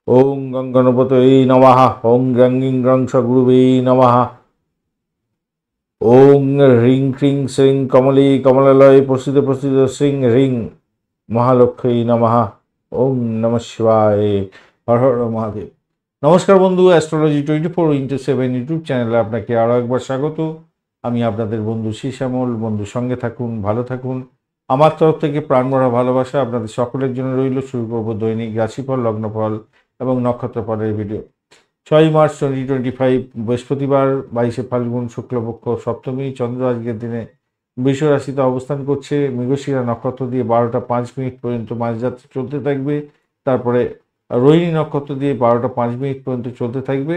ওং গং গণপতয়ে নমঃ। ওং গ্রং গ্রিং গ্রং সগুরুবে নমঃ। ওং হ্রিং ক্রিং শ্রিং কমলে কমলালয়ে প্রসিদ্ধ প্রসিদ্ধ শ্রিং হ্রিং মহালক্ষ্মী নমঃ। ওং নমঃ শিবায়। হর হর মহাদেব। নমস্কার বন্ধু, অ্যাস্ট্রোলজি 24x7 ইউটিউব চ্যানেলে আপনাকে আরও একবার স্বাগত। আমি আপনাদের বন্ধু শ্যামল। বন্ধু সঙ্গে থাকুন, ভালো থাকুন। আমার তরফ থেকে প্রাণভরা ভালোবাসা আপনাদের সকলের জন্য রইল। শুরু করব দৈনিক রাশিফল, লগ্নফল এবং নক্ষত্রফলের ভিডিও। 6 মার্চ 2025 বৃহস্পতিবার, 22শে ফাল্গুন, শুক্লপক্ষ, সপ্তমী। চন্দ্র আজকের দিনে বৃষ রাশিতে অবস্থান করছে। মৃগশিরা নক্ষত্র দিয়ে 12টা 5 মিনিট পর্যন্ত মাঝযাত্রা চলতে থাকবে। তারপরে রোহিণী নক্ষত্র দিয়ে 12টা 5 মিনিট পর্যন্ত চলতে থাকবে।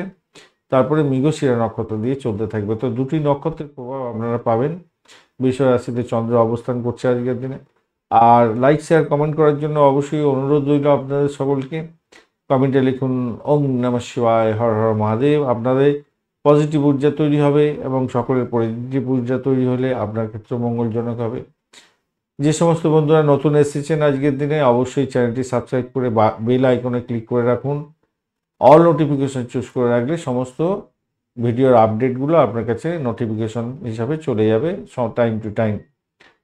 তারপরে মৃগশিরা নক্ষত্র দিয়ে চলতে থাকবে। তো দুটি নক্ষত্রের প্রভাব আপনারা পাবেন। বৃষ রাশিতে চন্দ্র অবস্থান করছে আজকের দিনে। আর লাইক শেয়ার কমেন্ট করার জন্য অবশ্যই অনুরোধ রইল আপনাদের সকলকে। কমেন্টে লিখুন ওং নমঃ শিবায়, হর হর মহাদেব। আপনাদের পজিটিভ ঊর্জা তৈরি হবে এবং সকলের পজিটিভ ঊর্জা তৈরি হলে আপনার ক্ষেত্রে মঙ্গলজনক হবে। যে সমস্ত বন্ধুরা নতুন এসেছেন আজকের দিনে, অবশ্যই চ্যানেলটি সাবস্ক্রাইব করে বেল আইকনে ক্লিক করে রাখুন। অল নোটিফিকেশন চুজ করে রাখলে সমস্ত ভিডিওর আপডেটগুলো আপনার কাছে নোটিফিকেশন হিসাবে চলে যাবে টাইম টু টাইম।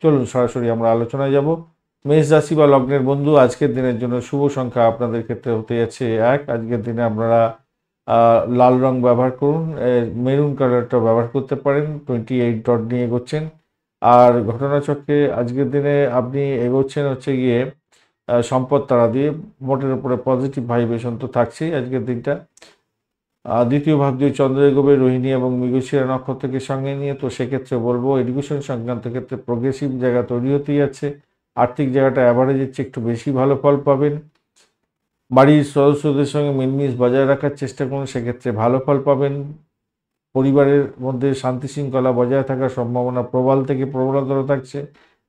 চলুন সরাসরি আমরা আলোচনায় যাব। মেষ রাশি বা লগ্নের বন্ধু, আজকের দিনের জন্য শুভ সংখ্যা আপনাদের ক্ষেত্রে হতে যাচ্ছে 1। আজকের দিনে আপনারা লাল রং ব্যবহার করুন, মেরুন কালারটা ব্যবহার করতে পারেন। 28 ডট নিয়ে এগোচ্ছেন। আর ঘটনাচক্রে আজকের দিনে আপনি এগোচ্ছেন হচ্ছে গিয়ে সম্পদ তারা দিয়ে। মোটের উপরে পজিটিভ ভাইব্রেশন তো থাকছেই আজকের দিনটা। দ্বিতীয় ভাব দিয়ে চন্দ্র এগোবে রোহিণী এবং মৃগশিরা নক্ষত্রকে সঙ্গে নিয়ে। তো সেক্ষেত্রে বলবো এডুকেশন সংক্রান্ত ক্ষেত্রে প্রোগ্রেসিভ জায়গা তৈরি হতেই যাচ্ছে। আর্থিক জায়গাটা অ্যাভারেজের চেয়ে একটু বেশি ভালো ফল পাবেন। বাড়ির সদস্যদের সঙ্গে মিলমিশ বজায় রাখার চেষ্টা করুন, সেক্ষেত্রে ভালো ফল পাবেন। পরিবারের মধ্যে শান্তি শৃঙ্খলা বজায় থাকার সম্ভাবনা প্রবল থেকে প্রবলতর থাকছে,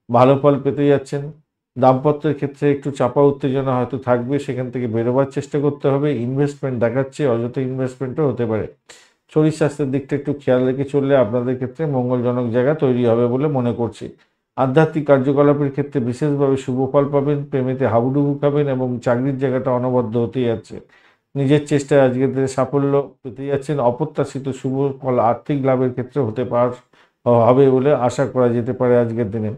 ভালো ফল পেতে যাচ্ছেন। দাম্পত্যের ক্ষেত্রে একটু চাপা উত্তেজনা হয়তো থাকবে, সেখান থেকে বেরোবার চেষ্টা করতে হবে। ইনভেস্টমেন্ট দেখাচ্ছে, অযথা ইনভেস্টমেন্টও হতে পারে। শরীর স্বাস্থ্যের দিকটা একটু খেয়াল রেখে চললে আপনাদের ক্ষেত্রে মঙ্গলজনক জায়গা তৈরি হবে বলে মনে করছি। আধ্যাত্মিক কার্যকলাপের ক্ষেত্রে বিশেষভাবে শুভ ফল পাবেন। প্রেমেতে হাবুডুবু খাবেন এবং চাকরির জায়গাটা অনবদ্য হতে যাচ্ছে। নিজের চেষ্টায় আজকের দিনে সাফল্য পেতে যাচ্ছেন। অপ্রত্যাশিত শুভ ফল আর্থিক লাভের ক্ষেত্রে হবে বলে আশা করা যেতে পারে আজকের দিনে।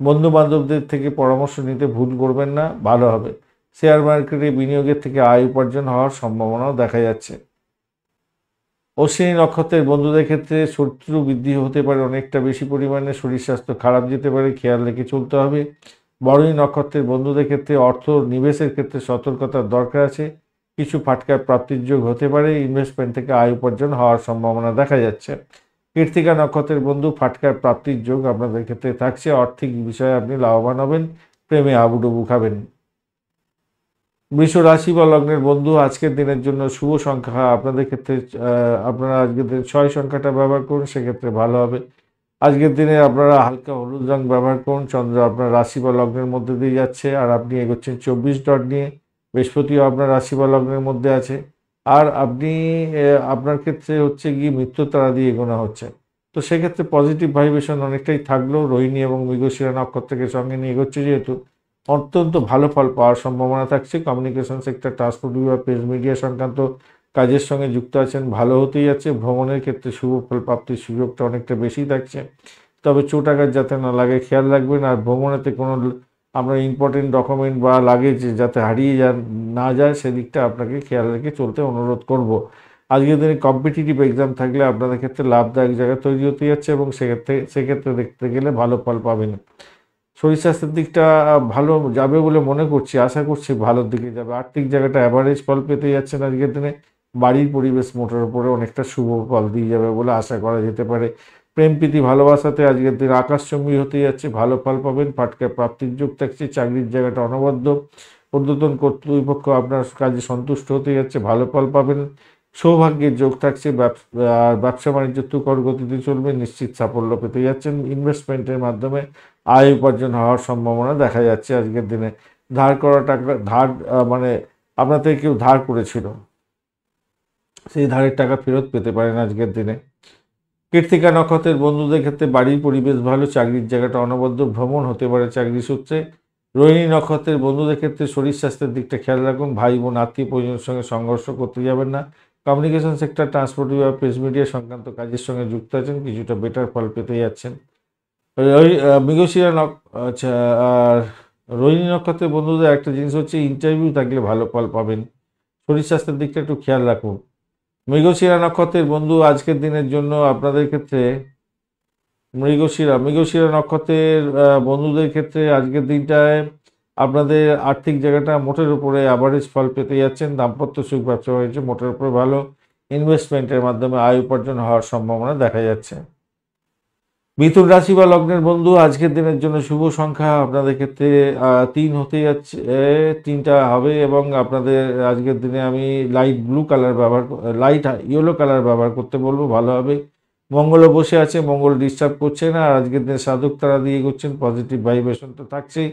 বন্ধু বান্ধবদের থেকে পরামর্শ নিতে ভুল করবেন না, ভালো হবে। শেয়ার মার্কেটে বিনিয়োগের থেকে আয় উপার্জন হওয়ার সম্ভাবনাও দেখা যাচ্ছে। অশ্বিনী নক্ষত্রের বন্ধুদের ক্ষেত্রে শত্রু বৃদ্ধি হতে পারে অনেকটা বেশি পরিমাণে। শরীর স্বাস্থ্য খারাপ যেতে পারে, খেয়াল রেখে চলতে হবে। বরণী নক্ষত্রের বন্ধুদের ক্ষেত্রে অর্থ নিবেশের ক্ষেত্রে সতর্কতার দরকার আছে। কিছু ফাটকার প্রাপ্তির যোগ হতে পারে। ইনভেস্টমেন্ট থেকে আয় উপার্জন হওয়ার সম্ভাবনা দেখা যাচ্ছে। কৃত্তিকা নক্ষত্রের বন্ধু, ফাটকার প্রাপ্তির যোগ আপনাদের ক্ষেত্রে থাকছে। আর্থিক বিষয়ে আপনি লাভবান হবেন। প্রেমে হাবুডুবু খাবেন। বৃষ রাশি বা লগ্নের বন্ধু, আজকের দিনের জন্য শুভ সংখ্যা আপনাদের ক্ষেত্রে আপনারা আজকের দিনে 6 সংখ্যাটা ব্যবহার করুন, সেক্ষেত্রে ভালো হবে। আজকের দিনে আপনারা হালকা হলুদ রং ব্যবহার করুন। চন্দ্র আপনার রাশি বা লগ্নের মধ্যে দিয়ে যাচ্ছে আর আপনি এগোচ্ছেন 24 ডট নিয়ে। বৃহস্পতিও আপনার রাশি বা লগ্নের মধ্যে আছে। আর আপনি আপনার ক্ষেত্রে হচ্ছে গিয়ে মৃত্যু তারা দিয়ে এগোনো হচ্ছে। তো সেক্ষেত্রে পজিটিভ ভাইব্রেশন অনেকটাই থাকলেও রোহিণী এবং মৃগশিরা নক্ষত্রকে সঙ্গে নিয়ে এগোচ্ছে যেহেতু অত্যন্ত ভালো ফল পাওয়ার সম্ভাবনা থাকছে। কমিউনিকেশন সেক্টর, ট্রান্সপোর্ট বিভাগ, প্রেস মিডিয়া সংক্রান্ত কাজের সঙ্গে যুক্ত আছেন, ভালো হতেই যাচ্ছে। ভ্রমণের ক্ষেত্রে শুভ ফল প্রাপ্তির সুযোগটা অনেকটা বেশি থাকছে। তবে চোট আঘাত যাতে না লাগে খেয়াল রাখবেন। আর ভ্রমণেতে কোনো আপনার ইম্পর্টেন্ট ডকুমেন্ট বা লাগেজ যাতে হারিয়ে না যায় সেদিকটা আপনাকে খেয়াল রেখে চলতে অনুরোধ করব। আজকের দিনে কম্পিটিটিভ এক্সাম থাকলে আপনাদের ক্ষেত্রে লাভদায়ক জায়গা তৈরি হতে যাচ্ছে এবং সেক্ষেত্রে দেখতে গেলে ভালো ফল পাবেন। শরীর স্বাস্থ্যের দিকটা ভালো যাবে বলে মনে করছি, আশা করছি ভালোর দিকে যাবে। আর্থিক জায়গাটা অ্যাভারেজ ফল পেতে যাচ্ছেন আজকের দিনে। বাড়ির পরিবেশ মোটের উপরে অনেকটা শুভ ফল দিয়ে যাবে বলে আশা করা যেতে পারে। প্রেম প্রীতি ভালোবাসাতে আজকের দিন আকাশচুম্বী হতে যাচ্ছে, ভালো ফল পাবেন। ফাটকা প্রাপ্তির যোগ থাকছে। চাকরির জায়গাটা অনবদ্য। ঊর্ধ্বতন কর্তৃপক্ষ আপনার কাজে সন্তুষ্ট হতে যাচ্ছে, ভালো ফল পাবেন। সৌভাগ্যের যোগ থাকছে। আর ব্যবসা বাণিজ্য তুখর গতিতে চলবে, নিশ্চিত সাফল্য পেতে যাচ্ছেন। ইনভেস্টমেন্টের মাধ্যমে আয় উপার্জন হওয়ার সম্ভাবনা দেখা যাচ্ছে আজকের দিনে। ধার করা টাকা মানে আপনার থেকে কেউ ধার করেছিল, সেই ধারের টাকা ফেরত পেতে পারেন আজকের দিনে। কৃত্তিকা নক্ষত্রের বন্ধুদের ক্ষেত্রে বাড়ির পরিবেশ ভালো, চাকরির জায়গাটা অনবদ্য। ভ্রমণ হতে পারে চাকরি সূত্রে। রোহিণী নক্ষত্রের বন্ধুদের ক্ষেত্রে শরীর স্বাস্থ্যের দিকটা খেয়াল রাখুন। ভাই বোন আত্মীয় পরিজনের সঙ্গে সংঘর্ষ করতে যাবেন না। কমিউনিকেশন সেক্টর, ট্রান্সপোর্ট বা প্রেস মিডিয়া সংক্রান্ত কাজের সঙ্গে যুক্ত আছেন, কিছুটা বেটার ফল পেতে যাচ্ছেন। মৃগশিরা আচ্ছা, আর রোহিণী নক্ষত্রের বন্ধুদের একটা জিনিস হচ্ছে ইন্টারভিউ থাকলে ভালো ফল পাবেন। শরীর স্বাস্থ্যের দিকটা একটু খেয়াল রাখুন। মৃগশিরা নক্ষত্রের বন্ধু আজকের দিনের জন্য আপনাদের ক্ষেত্রে মৃগশিরা নক্ষত্রের বন্ধুদের ক্ষেত্রে আজকের দিনটায় আপনাদের আর্থিক জায়গাটা মোটের উপরে অ্যাভারেজ ফল পেতে যাচ্ছেন। দাম্পত্য সুখ, ব্যবসা বাণিজ্য মোটের উপরে ভালো। ইনভেস্টমেন্টের মাধ্যমে আয় উপার্জন হওয়ার সম্ভাবনা দেখা যাচ্ছে। মিথুন রাশি বা লগ্নের বন্ধু আজকের দিনের জন্য শুভ সংখ্যা আপনাদের ক্ষেত্রে 3 হতে যাচ্ছে, 3টা হবে এবং আপনাদের আজকের দিনে আমি light blue colour light yellow colour ব্যবহার করতে বলবো, ভালো হবে। মঙ্গলও বসে আছে, মঙ্গল ডিস্টার্ব করছে না। আর আজকের দিনে সাধক তারা দিয়ে করছেন, পজিটিভ ভাইব্রেশন তো থাকছেই।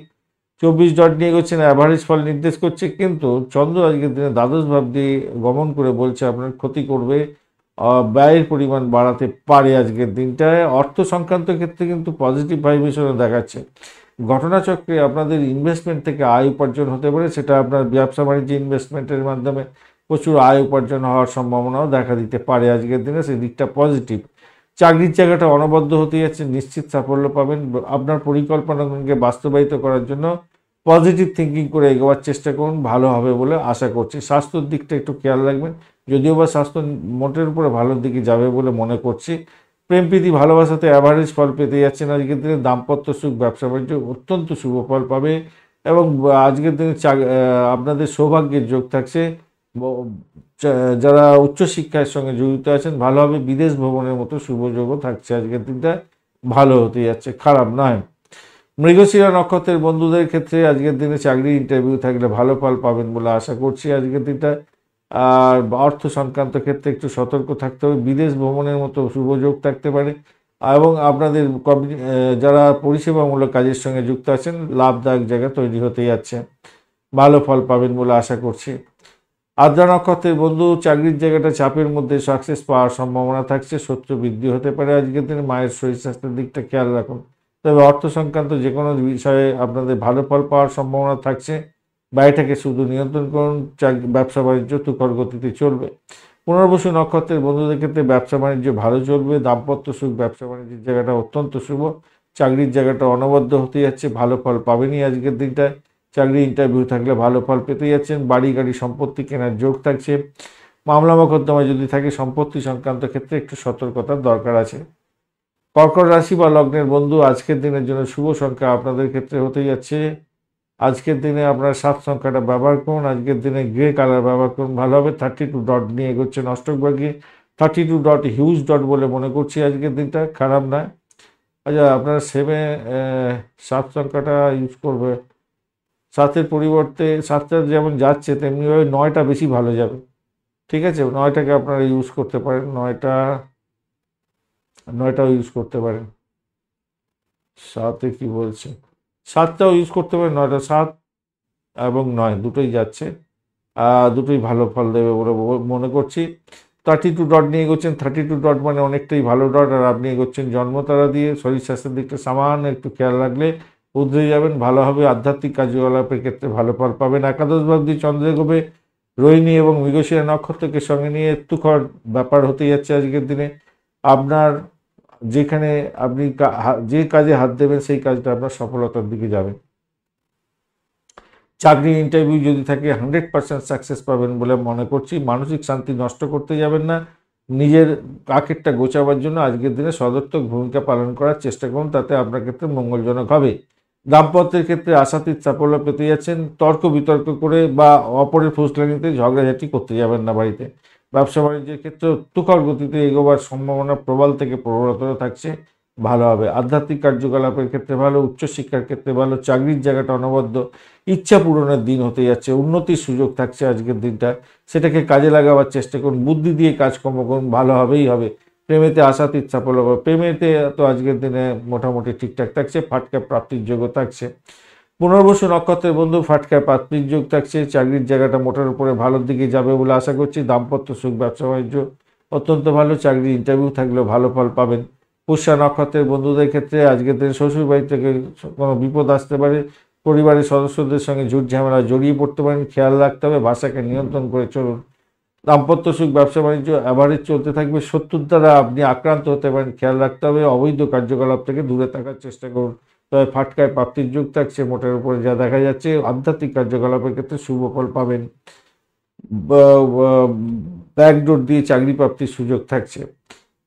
24 ডট নিয়ে করছেন, অ্যাভারেজ ফল নির্দেশ করছে, কিন্তু চন্দ্র আজকের দিনে দ্বাদশ ভাব দিয়ে গমন করে বলছে আপনার ক্ষতি করবে, ব্যয়ের পরিমাণ বাড়াতে পারে আজকের দিনটায়। অর্থ সংক্রান্ত ক্ষেত্রে কিন্তু পজিটিভ ভাইব্রেশনও দেখাচ্ছে। ঘটনাচক্রে আপনাদের ইনভেস্টমেন্ট থেকে আয় উপার্জন হতে পারে, সেটা আপনার ব্যবসা বাণিজ্য ইনভেস্টমেন্টের মাধ্যমে প্রচুর আয় উপার্জন হওয়ার সম্ভাবনাও দেখা দিতে পারে আজকের দিনে, সেই দিকটা পজিটিভ। চাকরির জায়গাটা অনবদ্য হতে যাচ্ছে, নিশ্চিত সাফল্য পাবেন। আপনার পরিকল্পনাকে বাস্তবায়িত করার জন্য পজিটিভ থিঙ্কিং করে এগোবার চেষ্টা করুন, ভালো হবে বলে আশা করছি। স্বাস্থ্যের দিকটা একটু খেয়াল রাখবেন, যদিও বা স্বাস্থ্য মোটের উপরে ভালোর দিকে যাবে বলে মনে করছি। প্রেম প্রীতি ভালোবাসাতে অ্যাভারেজ ফল পেতে যাচ্ছেন আজকের দিনে। দাম্পত্য সুখ, ব্যবসা বাণিজ্য অত্যন্ত শুভ ফল পাবে এবং আজকের দিনে আপনাদের সৌভাগ্যের যোগ থাকছে। যারা উচ্চশিক্ষার সঙ্গে জড়িত আছেন ভালো হবে। বিদেশ ভ্রমণের মতো শুভ যোগও থাকছে আজকের দিনটা, ভালো হতে যাচ্ছে, খারাপ নয়। মৃগশিরা নক্ষত্রের বন্ধুদের ক্ষেত্রে আজকের দিনে চাকরি ইন্টারভিউ থাকলে ভালো ফল পাবেন বলে আশা করছি আজকের দিনটা। আর অর্থ সংক্রান্ত ক্ষেত্রে একটু সতর্ক থাকতে হবে। বিদেশ ভ্রমণের মতো শুভ যোগ থাকতে পারে এবং আপনাদের যারা পরিষেবামূলক কাজের সঙ্গে যুক্ত আছেন লাভদায়ক জায়গা তৈরি হতে যাচ্ছে, ভালো ফল পাবেন বলে আশা করছি। আদ্রা নক্ষত্রের বন্ধু চাকরির জায়গাটা চাপের মধ্যে সাকসেস পাওয়ার সম্ভাবনা থাকছে, শত্রু বৃদ্ধি হতে পারে আজকের দিনে। মায়ের শরীর স্বাস্থ্যের দিকটা খেয়াল রাখুন। তবে অর্থ সংক্রান্ত যে কোনো বিষয়ে আপনাদের ভালো ফল পাওয়ার সম্ভাবনা থাকছে। ব্যয়টাকে শুধু নিয়ন্ত্রণ করুন, ব্যবসা বাণিজ্য তুখর গতিতে চলবে। পুনর্বসু নক্ষত্রের বন্ধুদের ক্ষেত্রে ব্যবসা বাণিজ্য ভালো চলবে। দাম্পত্য সুখ, ব্যবসা বাণিজ্যের জায়গাটা অত্যন্ত শুভ। চাকরির জায়গাটা অনবদ্য হতে যাচ্ছে, ভালো ফল পাবেনই আজকের দিনটায়। চাকরি ইন্টারভিউ থাকলে ভালো ফল পেতে যাচ্ছেন। বাড়ি গাড়ি সম্পত্তি কেনার যোগ থাকছে। মামলা মোকদ্দমায় যদি থাকে সম্পত্তি সংক্রান্ত ক্ষেত্রে একটু সতর্কতার দরকার আছে। কর্কট রাশি বা লগ্নের বন্ধু আজকের দিনের জন্য শুভ সংখ্যা আপনাদের ক্ষেত্রে হতে যাচ্ছে, আজকের দিনে আপনার 7 সংখ্যাটা ব্যবহার করুন। আজকের দিনে গ্রে কালার ব্যবহার করুন, ভালো হবে। 32 ডট নিয়ে এগোচ্ছেন অষ্টকভাগী, 32 ডট হিউজ ডট বলে মনে করছি আজকের দিনটা, খারাপ নয়। আচ্ছা, আপনার 7 সংখ্যাটা ইউজ করবে, 7-এর পরিবর্তে 7টা যেমন যাচ্ছে তেমনিভাবে 9টা বেশি ভালো যাবে, ঠিক আছে? 9টাকে আপনারা ইউজ করতে পারেন, 9টাও ইউজ করতে পারেন। 7-এ কি বলছে, 7টাও ইউজ করতে পারেন। 9টা, 7 এবং 9 দুটোই যাচ্ছে, দুটোই ভালো ফল দেবে বলে মনে করছি। 32 ডট নিয়ে এগোচ্ছেন, 32 ডট মানে অনেকটাই ভালো ডট। আর আপনি এগোচ্ছেন জন্মতারা দিয়ে। শরীর স্বাস্থ্যের দিকটা সামান্য একটু খেয়াল রাখলে উধরে যাবেন, ভালো হবে। আধ্যাত্মিক কার্যকলাপের ক্ষেত্রে ভালো ফল পাবেন। একাদশ ভাব দিয়ে চন্দ্র এগোবে রোহিণী এবং মৃগশিরা নক্ষত্রকে সঙ্গে নিয়ে একটুকর ব্যাপার হতে যাচ্ছে আজকের দিনে। আপনার যেখানে আপনি যে কাজে হাত দেবেন সেই কাজটা আপনার সফলতার দিকে যাবে। চাকরি ইন্টারভিউ যদি থাকে 100% সাকসেস পাবেন বলে মনে করছি। মানসিক শান্তি নষ্ট করতে যাবেন না। নিজের আখেরটা গোছাবার জন্য আজকের দিনে সদর্থক ভূমিকা পালন করার চেষ্টা করুন, তাতে আপনার ক্ষেত্রে মঙ্গলজনক হবে। দাম্পত্যের ক্ষেত্রে আশাতীত সাফল্য পেতে যাচ্ছেন। তর্ক বিতর্ক করে বা অপরের ফুসলানিতে ঝগড়াঝাটি করতে যাবেন না বাড়িতে। ব্যবসা বাণিজ্যের ক্ষেত্রে তুখর গতিতে এগোবার সম্ভাবনা প্রবল থেকে প্রবলতর থাকছে, ভালো হবে। আধ্যাত্মিক কার্যকলাপের ক্ষেত্রে ভালো, উচ্চশিক্ষার ক্ষেত্রে ভালো। চাকরির জায়গাটা অনবদ্য, ইচ্ছা পূরণের দিন হতে যাচ্ছে, উন্নতির সুযোগ থাকছে আজকের দিনটা, সেটাকে কাজে লাগাবার চেষ্টা করুন। বুদ্ধি দিয়ে কাজকর্ম করুন, ভালো হবেই হবে। প্রেমেতে আশাতীত সাফল্য হবে। প্রেমেতে তো আজকের দিনে মোটামুটি ঠিকঠাক থাকছে, ফাটকা প্রাপ্তির যোগ থাকছে। পুনর্বসু নক্ষত্রের বন্ধু ফাটকা প্রাপ্তির যোগ থাকছে। চাকরির জায়গাটা মোটার উপরে ভালোর দিকে যাবে বলে আশা করছি। দাম্পত্য সুখ, ব্যবসা বাণিজ্য অত্যন্ত ভালো। চাকরি ইন্টারভিউ থাকলেও ভালো ফল পাবেন। পুষ্যা নক্ষত্রের বন্ধুদের ক্ষেত্রে আজকের দিনে শ্বশুর বাড়ি থেকে কোনো বিপদ আসতে পারে। পরিবারের সদস্যদের সঙ্গে ঝুট ঝামেলা জড়িয়ে পড়তে পারেন, খেয়াল রাখতে হবে, ভাষাকে নিয়ন্ত্রণ করে চলুন। দাম্পত্য সুখ ব্যবসা বাণিজ্য অ্যাভারেজ চলতে থাকবে, শত্রুর দ্বারা আপনি আক্রান্ত হতে পারেন, খেয়াল রাখতে হবে, অবৈধ কার্যকলাপ থেকে দূরে থাকার চেষ্টা করুন। তবে ফাটকায় প্রাপ্তির যোগ থাকছে, মোটের উপরে যা দেখা যাচ্ছে আধ্যাত্মিক কার্যকলাপের ক্ষেত্রে শুভ ফল পাবেন। ব্যাকডোর দিয়ে চাকরি প্রাপ্তির সুযোগ থাকছে।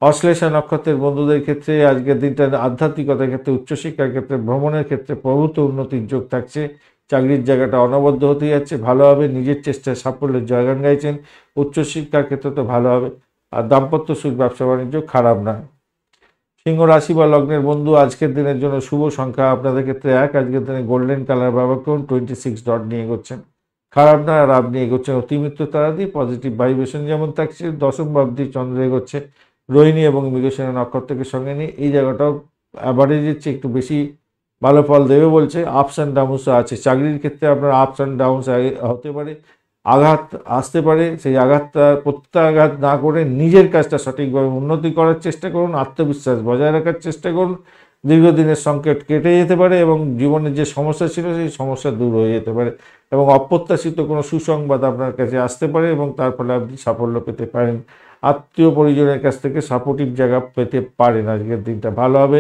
অশ্লেষা নক্ষত্রের বন্ধুদের ক্ষেত্রে আজকের দিনটা আধ্যাত্মিকতার ক্ষেত্রে, উচ্চশিক্ষার ক্ষেত্রে, ভ্রমণের ক্ষেত্রে প্রভূত উন্নতির যোগ থাকছে। চাকরির জায়গাটা অনবদ্য হতে যাচ্ছে, ভালো হবে, নিজের চেষ্টায় সাফল্যের জয়গান গাইছেন। উচ্চশিক্ষার ক্ষেত্রে তো ভালো হবে। আর দাম্পত্য সুখ ব্যবসা বাণিজ্য খারাপ না। সিংহ রাশি বা লগ্নের বন্ধু আজকের দিনের জন্য শুভ সংখ্যা আপনাদের ক্ষেত্রে 1। আজকের দিনে গোল্ডেন কালার ব্যবহার করুন, 26 ডট নিয়ে এগোচ্ছেন, খারাপ না। আর আপনি এগোচ্ছেন অতিমিত্র তারা দিয়ে, পজিটিভ ভাইব্রেশন যেমন থাকছে। দশম ভাব দিয়ে চন্দ্র এগোচ্ছে রোহিণী এবং মৃগশিরা নক্ষত্রকে সঙ্গে নিয়ে, এই জায়গাটাও অ্যাভারেজের চেয়ে একটু বেশি ভালো ফল দেবে বলছে। আপস অ্যান্ড ডাউনসও আছে, চাকরির ক্ষেত্রে আপনার আপস অ্যান্ড ডাউনস হতে পারে, আঘাত আসতে পারে, সেই আঘাতটা প্রত্যাঘাত না করে নিজের কাজটা সঠিকভাবে উন্নতি করার চেষ্টা করুন, আত্মবিশ্বাস বজায় রাখার চেষ্টা করুন। দীর্ঘদিনের সংকট কেটে যেতে পারে এবং জীবনের যে সমস্যা ছিল সেই সমস্যা দূর হয়ে যেতে পারে এবং অপ্রত্যাশিত কোনো সুসংবাদ আপনার কাছে আসতে পারে এবং তার ফলে আপনি সাফল্য পেতে পারেন। আত্মীয় পরিজনের কাছ থেকে সাপোর্টিভ জায়গা পেতে পারেন। আজকের দিনটা ভালো হবে,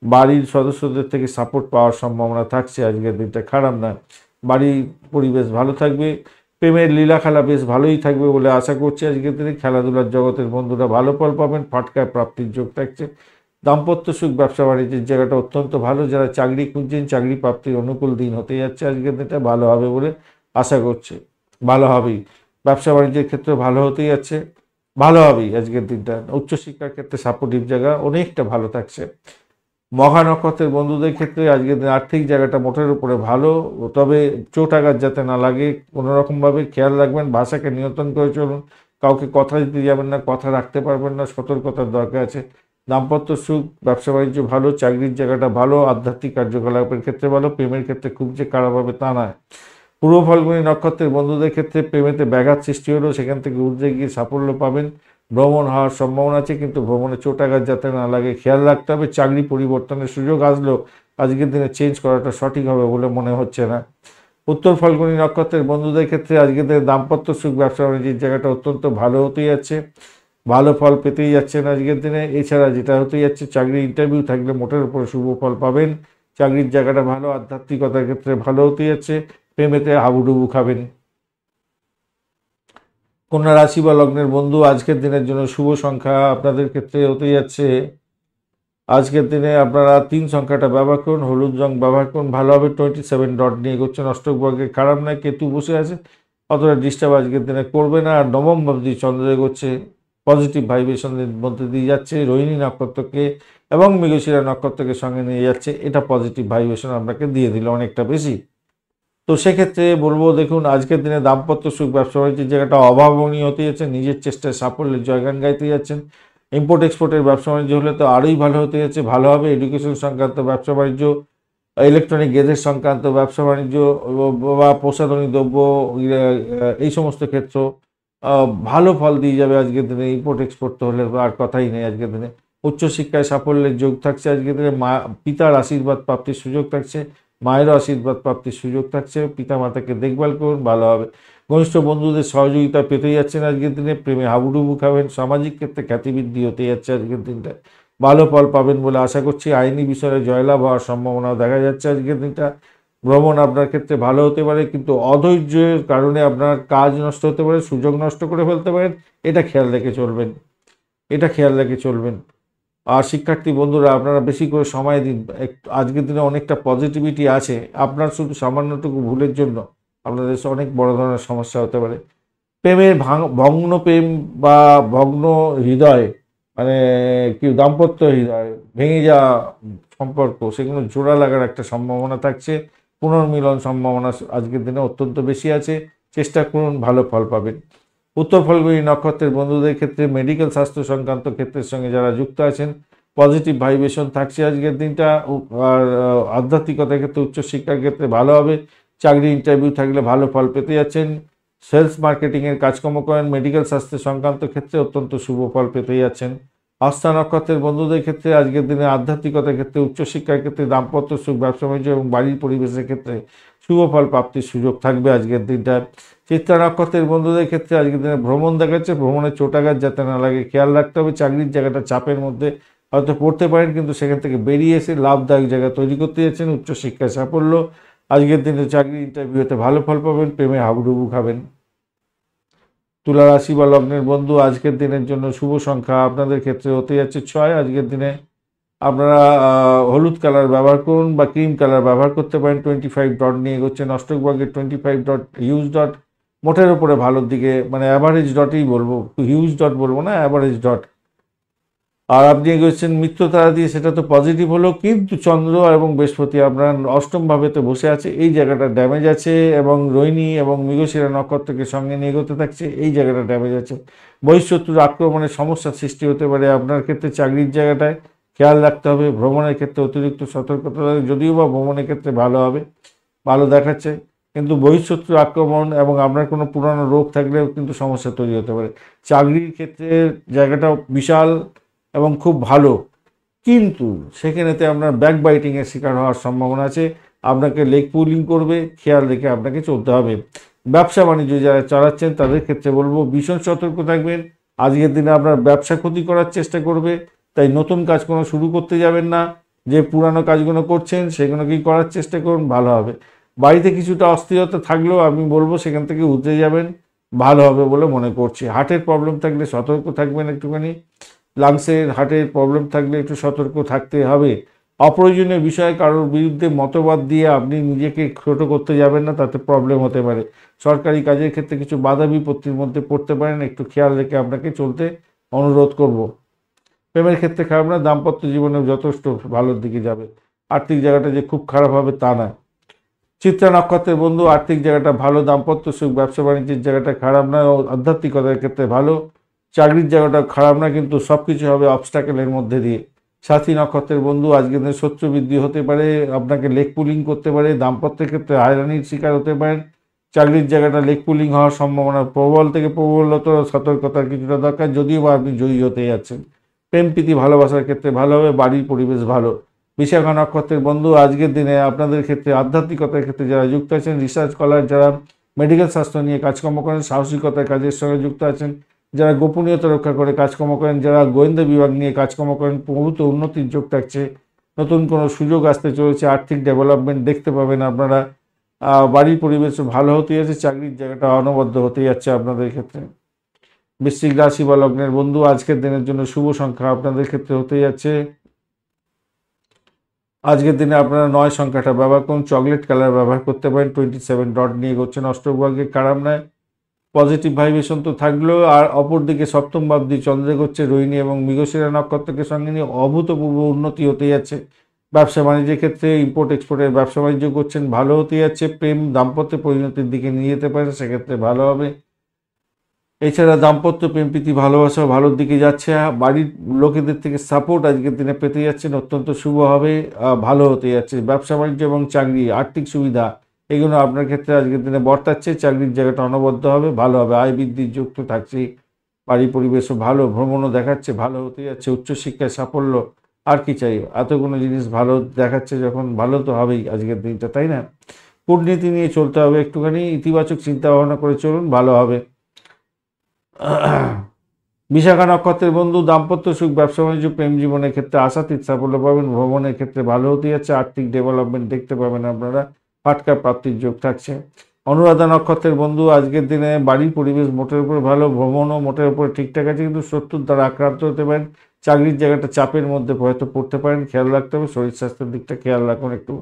বাড়ির সদস্যদের থেকে সাপোর্ট পাওয়ার সম্ভাবনা থাকছে। আজকের দিনটা খারাপ না, বাড়ির পরিবেশ ভালো থাকবে। প্রেমের লীলা খেলা বেশ ভালোই থাকবে বলে আশা করছি। আজকের দিনে খেলাধুলার জগতের বন্ধুরা ভালো ফল পাবেন, ফাটকায় প্রাপ্তির যোগ থাকছে। দাম্পত্য সুখ ব্যবসা বাণিজ্যের জায়গাটা অত্যন্ত ভালো, যারা চাকরি খুঁজছেন চাকরি প্রাপ্তির অনুকূল দিন হতে যাচ্ছে। আজকের দিনটা ভালো হবে বলে আশা করছে, ভালো হবেই। ব্যবসা বাণিজ্যের ক্ষেত্রে ভালো হতে যাচ্ছে, ভালো হবেই আজকের দিনটা। উচ্চশিক্ষার ক্ষেত্রে সাপোর্টিভ জায়গা অনেকটা ভালো থাকছে। মঘা নক্ষত্রের বন্ধুদের ক্ষেত্রে আজকের দিন আর্থিক জায়গাটা মোটের উপরে ভালো, তবে চোট আঘাত যাতে না লাগে কোনোরকমভাবে খেয়াল রাখবেন, ভাষাকে নিয়ন্ত্রণ করে চলুন, কাউকে কথা দিতে যাবেন না, কথা রাখতে পারবেন না, সতর্কতার দরকার আছে। দাম্পত্য সুখ ব্যবসা বাণিজ্য ভালো, চাকরির জায়গাটা ভালো, আধ্যাত্মিক কার্যকলাপের ক্ষেত্রে ভালো, প্রেমের ক্ষেত্রে খুব যে খারাপ হবে তা নয়। পূর্ব ফাল্গুনী নক্ষত্রের বন্ধুদের ক্ষেত্রে প্রেমেতে ব্যাঘাত সৃষ্টি হলেও সেখান থেকে উর্ধে গিয়ে সাফল্য পাবেন। ভ্রমণ হওয়ার সম্ভাবনা আছে, কিন্তু ভ্রমণে চোট আঘাত যাতে না লাগে খেয়াল রাখতে হবে। চাকরি পরিবর্তনের সুযোগ আসলেও আজকের দিনে চেঞ্জ করাটা সঠিক হবে বলে মনে হচ্ছে না। উত্তর ফাল্গুনী নক্ষত্রের বন্ধুদের ক্ষেত্রে আজকের দিনে দাম্পত্য সুখ ব্যবসা বাণিজ্যের জায়গাটা অত্যন্ত ভালো হতেই যাচ্ছে, ভালো ফল পেতেই যাচ্ছেন আজকের দিনে। এছাড়া যেটা হতেই যাচ্ছে, চাকরির ইন্টারভিউ থাকলে মোটের উপরে শুভ ফল পাবেন, চাকরির জায়গাটা ভালো, আধ্যাত্মিকতার ক্ষেত্রে ভালো হতে যাচ্ছে, প্রেমেতে হাবুডুবু খাবেন। কন্যা রাশি বা লগ্নের বন্ধু আজকের দিনের জন্য শুভ সংখ্যা আপনাদের ক্ষেত্রে হতে যাচ্ছে, আজকের দিনে আপনারা 3 সংখ্যাটা ব্যবহার করুন, হলুদ রং ব্যবহার করুন, ভালো হবে। 27 ডট নিয়ে এগোচ্ছেন, অষ্টক বর্গে খারাপ নয়, কেতু বসে আছে, অতটা ডিস্টার্ব আজকের দিনে করবে না। আর নবম ভাবজি চন্দ্র এগোচ্ছে, পজিটিভ ভাইব্রেশনের মধ্যে দিয়ে যাচ্ছে, রোহিণী নক্ষত্রকে এবং মৃগশিরা নক্ষত্রকে সঙ্গে নিয়ে যাচ্ছে, এটা পজিটিভ ভাইব্রেশন আপনাকে দিয়ে দিল অনেকটা বেশি। তো সেক্ষেত্রে বলবো, দেখুন আজকের দিনে দাম্পত্য সুখ ব্যবসা বাণিজ্যের জায়গাটা অভাবনীয় হতে যাচ্ছে, নিজের চেষ্টায় সাফল্যের জয়গান গাইতে যাচ্ছেন। ইম্পোর্ট এক্সপোর্টের ব্যবসা বাণিজ্য হলে তো আরোই ভালো হতে যাচ্ছে, ভালো হবে। এডুকেশন সংক্রান্ত ব্যবসা বাণিজ্য, ইলেকট্রনিক গেজেট সংক্রান্ত ব্যবসা বাণিজ্য বা প্রসাধনী দ্রব্য, এই সমস্ত ক্ষেত্র ভালো ফল দিয়ে যাবে আজকের দিনে। ইম্পোর্ট এক্সপোর্ট তো হলে আর কথাই নেই আজকের দিনে। উচ্চশিক্ষায় সাফল্যের যোগ থাকছে আজকের দিনে, পিতার আশীর্বাদ প্রাপ্তির সুযোগ থাকছে, মায়েরও আশীর্বাদ প্রাপ্তির সুযোগ থাকছে, পিতা মাতাকে দেখভাল করুন, ভালো হবে। ঘনিষ্ঠ বন্ধুদের সহযোগিতা পেতে যাচ্ছেন আজকের দিনে, প্রেমে হাবুডুবু খাবেন, সামাজিক ক্ষেত্রে খ্যাতিবৃদ্ধি হতে যাচ্ছে আজকের দিনটা, ভালো ফল পাবেন বলে আশা করছি। আইনি বিষয়ে জয়লাভ হওয়ার সম্ভাবনাও দেখা যাচ্ছে আজকের দিনটা। ভ্রমণ আপনার ক্ষেত্রে ভালো হতে পারে, কিন্তু অধৈর্যের কারণে আপনার কাজ নষ্ট হতে পারে, সুযোগ নষ্ট করে ফেলতে পারেন, এটা খেয়াল রেখে চলবেন, এটা খেয়াল রেখে চলবেন। আর শিক্ষার্থী বন্ধুরা আপনারা বেশি করে সময় দিন, আজকের দিনে অনেকটা পজিটিভিটি আছে, আপনার শুধু সামান্যটুকু ভুলের জন্য আপনাদের অনেক বড় ধরনের সমস্যা হতে পারে। প্রেমের ভগ্ন প্রেম বা ভগ্ন হৃদয়, মানে কি দাম্পত্য হৃদয় ভেঙে যাওয়া সম্পর্ক, সেগুলো জোড়া লাগার একটা সম্ভাবনা থাকছে, পুনর্মিলন সম্ভাবনা আজকের দিনে অত্যন্ত বেশি আছে, চেষ্টা করুন, ভালো ফল পাবেন। উত্তর ফাল্গুনী নক্ষত্রের বন্ধুদের ক্ষেত্রে মেডিকেল স্বাস্থ্য সংক্রান্ত ক্ষেত্রের সঙ্গে যারা যুক্ত আছেন, পজিটিভ ভাইব্রেশন থাকছে আজকের দিনটা। আর আধ্যাত্মিকতার ক্ষেত্রে, উচ্চশিক্ষার ক্ষেত্রে ভালো হবে, চাকরি ইন্টারভিউ থাকলে ভালো ফল পেতে যাচ্ছেন। সেলস মার্কেটিংয়ের কাজকর্ম করেন, মেডিকেল স্বাস্থ্য সংক্রান্ত ক্ষেত্রে অত্যন্ত শুভ ফল পেতে যাচ্ছেন। হস্তা নক্ষত্রের বন্ধুদের ক্ষেত্রে আজকের দিনে আধ্যাত্মিকতার ক্ষেত্রে, উচ্চশিক্ষার ক্ষেত্রে, দাম্পত্য সুখ, ব্যবসা বাণিজ্য এবং বাড়ির পরিবেশের ক্ষেত্রে শুভ ফল প্রাপ্তির সুযোগ থাকবে আজকের দিনটা। চিত্রা নক্ষত্রের বন্ধুদের ক্ষেত্রে আজকের দিনে ভ্রমণ দেখাচ্ছে, ভ্রমণে চোটাঘাত যাতে না লাগে খেয়াল রাখতে হবে। চাকরির জায়গাটা চাপের মধ্যে হয়তো পড়তে পারেন, কিন্তু সেখান থেকে বেরিয়ে এসে লাভদায়ক জায়গা তৈরি করতে যাচ্ছেন। উচ্চশিক্ষায় সাফল্য, আজকের দিনে চাকরি ইন্টারভিউতে ভালো ফল পাবেন, প্রেমে হাবুডুবু খাবেন। তুলা রাশি বা লগ্নের বন্ধু আজকের দিনের জন্য শুভ সংখ্যা আপনাদের ক্ষেত্রে হতে যাচ্ছে 6। আজকের দিনে আপনারা হলুদ কালার ব্যবহার করুন বা ক্রিম কালার ব্যবহার করতে পারেন। 25 ডট নিয়ে এগোচ্ছেন অষ্টক ভাগ্যের 25 ডট হিউজ ডট, মোটের উপরে ভালোর দিকে, মানে অ্যাভারেজ ডটই বলবো, হিউজ ডট বলবো না, অ্যাভারেজ ডট। আর আপনি এগোচ্ছেন মিত্র তারা দিয়ে, সেটা তো পজিটিভ হলো, কিন্তু চন্দ্র এবং বৃহস্পতি আপনার অষ্টম ভাবেতে বসে আছে, এই জায়গাটা ড্যামেজ আছে, এবং রোহিণী এবং মৃগশিরা নক্ষত্রকে সঙ্গে নিয়ে এগোতে থাকছে, এই জায়গাটা ড্যামেজ আছে। বহিঃশত্রুর আক্রমণের সমস্যার সৃষ্টি হতে পারে আপনার ক্ষেত্রে। চাকরির জায়গাটায় খেয়াল রাখতে হবে। ভ্রমণের ক্ষেত্রে অতিরিক্ত সতর্কতা, যদিও বা ভ্রমণের ক্ষেত্রে ভালো হবে, ভালো দেখাচ্ছে, কিন্তু বহিঃশত্রুর আক্রমণ এবং আপনার কোনো পুরানো রোগ থাকলেও কিন্তু সমস্যা তৈরি হতে পারে। চাকরির ক্ষেত্রে জায়গাটা বিশাল এবং খুব ভালো, কিন্তু সেখানেতে আপনার ব্যাক বাইটিংয়ের শিকার হওয়ার সম্ভাবনা আছে। আপনাকে লেগ পুলিং করবে, খেয়াল রেখে আপনাকে চলতে হবে। ব্যবসা বাণিজ্য যারা চালাচ্ছেন তাদের ক্ষেত্রে বলবো ভীষণ সতর্ক থাকবেন। আজকের দিনে আপনার ব্যবসা ক্ষতি করার চেষ্টা করবে, তাই নতুন কাজ কোনো শুরু করতে যাবেন না। যে পুরানো কাজগুলো করছেন সেগুলোকেই করার চেষ্টা করুন, ভালো হবে। বাড়িতে কিছুটা অস্থিরতা থাকলেও আমি বলবো সেখান থেকে উঠে যাবেন, ভালো হবে বলে মনে করছি। হার্টের প্রবলেম থাকলে সতর্ক থাকবেন একটুখানি। লাংসের হার্টের প্রবলেম থাকলে একটু সতর্ক থাকতে হবে। অপ্রয়োজনীয় বিষয়ে কারোর বিরুদ্ধে মতবাদ দিয়ে আপনি নিজেকে ছোটো করতে যাবেন না, তাতে প্রবলেম হতে পারে। সরকারি কাজের ক্ষেত্রে কিছু বাধা বিপত্তির মধ্যে পড়তে পারেন, একটু খেয়াল রেখে আপনাকে চলতে অনুরোধ করব। প্রেমের ক্ষেত্রে খারাপ না, দাম্পত্য জীবনে যথেষ্ট ভালোর দিকে যাবে। আর্থিক জায়গাটা যে খুব খারাপ হবে তা না। চিত্রা নক্ষত্রের বন্ধু আর্থিক জায়গাটা ভালো, দাম্পত্য সুখ, ব্যবসা বাণিজ্যের জায়গাটা খারাপ না, ও আধ্যাত্মিকতার ক্ষেত্রে ভালো। চাকরির জায়গাটা খারাপ না, কিন্তু সব কিছু হবে অবস্টাকেলের মধ্যে দিয়ে। সাথী নক্ষত্রের বন্ধু আজকের দিনে শত্রু বৃদ্ধি হতে পারে, আপনাকে লেগ পুলিং করতে পারে, দাম্পত্যের ক্ষেত্রে হয়রানির শিকার হতে পারেন। চাকরির জায়গাটা লেগ পুলিং হওয়ার সম্ভাবনা প্রবল থেকে প্রবলতর, সতর্কতার কিছুটা দরকার, যদিও বা আপনি জয়ী হতে যাচ্ছেন। প্রেম প্রীতি ভালোবাসার ক্ষেত্রে ভালো হবে, বাড়ির পরিবেশ ভালো। বিশাখা নক্ষত্রের বন্ধু আজকের দিনে আপনাদের ক্ষেত্রে আধ্যাত্মিকতার ক্ষেত্রে যারা যুক্ত আছেন, রিসার্চ স্কলার যারা মেডিকেল শাস্ত্র নিয়ে কাজকর্ম করেন, সাহসিকতার কাজের সঙ্গে যুক্ত আছেন, যারা গোপনীয়তা রক্ষা করে কাজকর্ম করেন, যারা গোয়েন্দা বিভাগ নিয়ে কাজকর্ম করেন, প্রভূত উন্নতির যোগ থাকছে। নতুন কোনো সুযোগ আসতে চলেছে, আর্থিক ডেভেলপমেন্ট দেখতে পাবেন আপনারা। বাড়ির পরিবেশ ভালো হতে যাচ্ছে, চাকরির জায়গাটা অনবদ্য হতে যাচ্ছে আপনাদের ক্ষেত্রে। বৃশ্চিক রাশি বা লগ্নের বন্ধু আজকের দিনের জন্য শুভ সংখ্যা আপনাদের ক্ষেত্রে হতে যাচ্ছে, আজকের দিনে আপনারা 9 সংখ্যাটা ব্যবহার করুন, চকলেট কালার ব্যবহার করতে পারেন। 27 ডট নিয়ে এগোচ্ছেন অষ্টভাগ্যে, খারাপ নয়। পজিটিভ ভাইব্রেশন তো থাকলেও, আর অপরদিকে সপ্তম ভাব দিয়ে চন্দ্রে করছে রোহিণী এবং মৃগশিরা নক্ষত্রকে সঙ্গে নিয়ে অভূতপূর্ব উন্নতি হতে যাচ্ছে। ব্যবসা বাণিজ্যের ক্ষেত্রে ইম্পোর্ট এক্সপোর্টের ব্যবসা বাণিজ্য করছেন, ভালো হতে যাচ্ছে। প্রেম দাম্পত্য পরিণতির দিকে নিয়ে যেতে পারেন, সেক্ষেত্রে ভালো হবে। এছাড়া দাম্পত্য প্রেম প্রীতি ভালোবাসা ভালোর দিকে যাচ্ছে। বাড়ির লোকেদের থেকে সাপোর্ট আজকের দিনে পেতে যাচ্ছেন, অত্যন্ত শুভ হবে, ভালো হতে যাচ্ছে। ব্যবসা বাণিজ্য এবং চাকরি, আর্থিক সুবিধা এগুলো আপনার ক্ষেত্রে আজকের দিনে বর্তাচ্ছে। চাকরির জায়গাটা অনবদ্য হবে, ভালো হবে, আয় বৃদ্ধির যুক্ত থাকছে। বাড়ির পরিবেশও ভালো, ভ্রমণও দেখাচ্ছে, ভালো হতে যাচ্ছে। উচ্চশিক্ষায় সাফল্য, আর কি চাই, এতগুলো জিনিস ভালো দেখাচ্ছে যখন, ভালো তো হবেই আজকের দিনটা, তাই না? কূটনীতি নিয়ে চলতে হবে একটুখানি, ইতিবাচক চিন্তা ভাবনা করে চলুন, ভালো হবে। বিশাখা নক্ষত্রের বন্ধু দাম্পত্য সুখ, ব্যবসা বাণিজ্য, প্রেম জীবনের ক্ষেত্রে আশাতীত সাফল্য পাবেন। ভ্রমণের ক্ষেত্রে ভালো হতে যাচ্ছে, আর্থিক ডেভেলপমেন্ট দেখতে পাবেন আপনারা, ফাটকা প্রাপ্তির যোগ থাকছে। অনুরাধা নক্ষত্রের বন্ধু আজকের দিনে বাড়ির পরিবেশ মোটের উপর ভালো, ভ্রমণও মোটের উপর ঠিকঠাক আছে, কিন্তু শত্রুর দ্বারা আক্রান্ত হতে পারেন। চাকরির জায়গাটা চাপের মধ্যে হয়তো পড়তে পারেন, খেয়াল রাখতে হবে। শরীর স্বাস্থ্যের দিকটা খেয়াল রাখুন একটু,